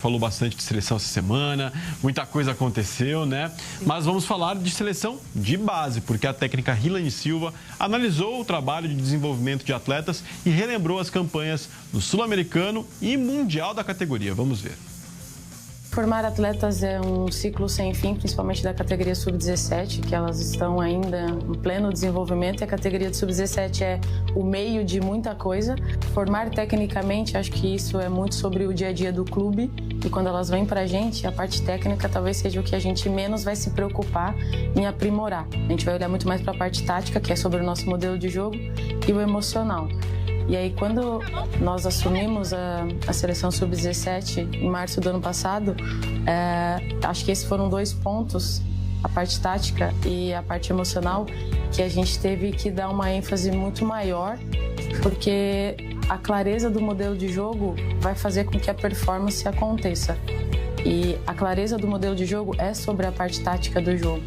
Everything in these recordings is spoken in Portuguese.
Falou bastante de seleção essa semana, muita coisa aconteceu, né? Mas vamos falar de seleção de base, porque a técnica Hilane Silva analisou o trabalho de desenvolvimento de atletas e relembrou as campanhas do Sul-Americano e Mundial da categoria. Vamos ver. Formar atletas é um ciclo sem fim, principalmente da categoria Sub-17, que elas estão ainda em pleno desenvolvimento, e a categoria de Sub-17 é o meio de muita coisa. Formar tecnicamente, acho que isso é muito sobre o dia a dia do clube, e quando elas vêm pra gente, a parte técnica talvez seja o que a gente menos vai se preocupar em aprimorar. A gente vai olhar muito mais para a parte tática, que é sobre o nosso modelo de jogo, e o emocional. E aí, quando nós assumimos a seleção Sub-17 em março do ano passado, acho que esses foram dois pontos, a parte tática e a parte emocional, que a gente teve que dar uma ênfase muito maior, porque a clareza do modelo de jogo vai fazer com que a performance aconteça. E a clareza do modelo de jogo é sobre a parte tática do jogo.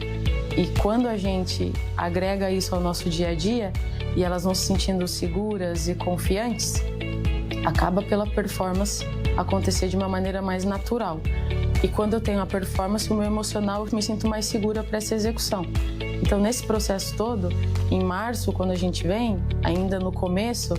E quando a gente agrega isso ao nosso dia a dia, e elas vão se sentindo seguras e confiantes, acaba pela performance acontecer de uma maneira mais natural. E quando eu tenho a performance, o meu emocional, eu me sinto mais segura para essa execução. Então, nesse processo todo, em março, quando a gente vem, ainda no começo,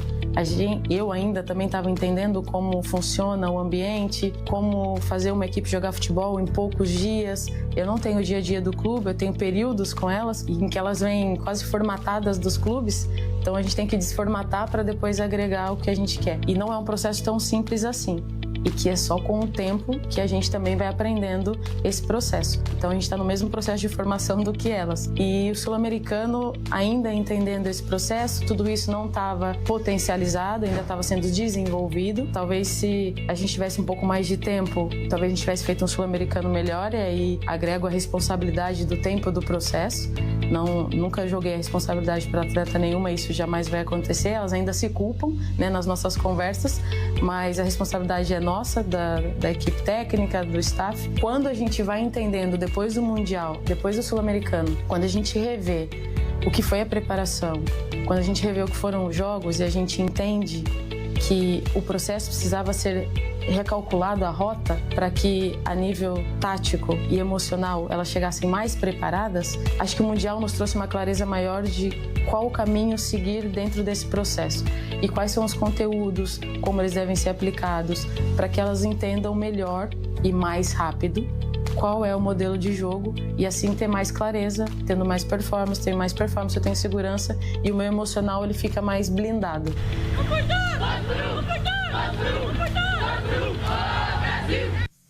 eu ainda também estava entendendo como funciona o ambiente, como fazer uma equipe jogar futebol em poucos dias. Eu não tenho o dia a dia do clube, eu tenho períodos com elas em que elas vêm quase formatadas dos clubes. Então a gente tem que desformatar para depois agregar o que a gente quer. E não é um processo tão simples assim. E que é só com o tempo que a gente também vai aprendendo esse processo. Então a gente está no mesmo processo de formação do que elas. E o sul-americano, ainda entendendo esse processo, tudo isso não estava potencializado, ainda estava sendo desenvolvido. Talvez se a gente tivesse um pouco mais de tempo, talvez a gente tivesse feito um sul-americano melhor, e aí agrego a responsabilidade do tempo do processo. Nunca joguei a responsabilidade para atleta nenhuma, isso jamais vai acontecer. Elas ainda se culpam, né, nas nossas conversas, mas a responsabilidade é nossa, da equipe técnica, do staff. Quando a gente vai entendendo, depois do Mundial, depois do Sul-Americano, quando a gente revê o que foi a preparação, quando a gente revê o que foram os jogos e a gente entende que o processo precisava ser recalculado, a rota, para que a nível tático e emocional elas chegassem mais preparadas, acho que o Mundial nos trouxe uma clareza maior de qual o caminho seguir dentro desse processo e quais são os conteúdos, como eles devem ser aplicados, para que elas entendam melhor e mais rápido qual é o modelo de jogo e assim ter mais clareza, tendo mais performance, eu tenho segurança e o meu emocional ele fica mais blindado.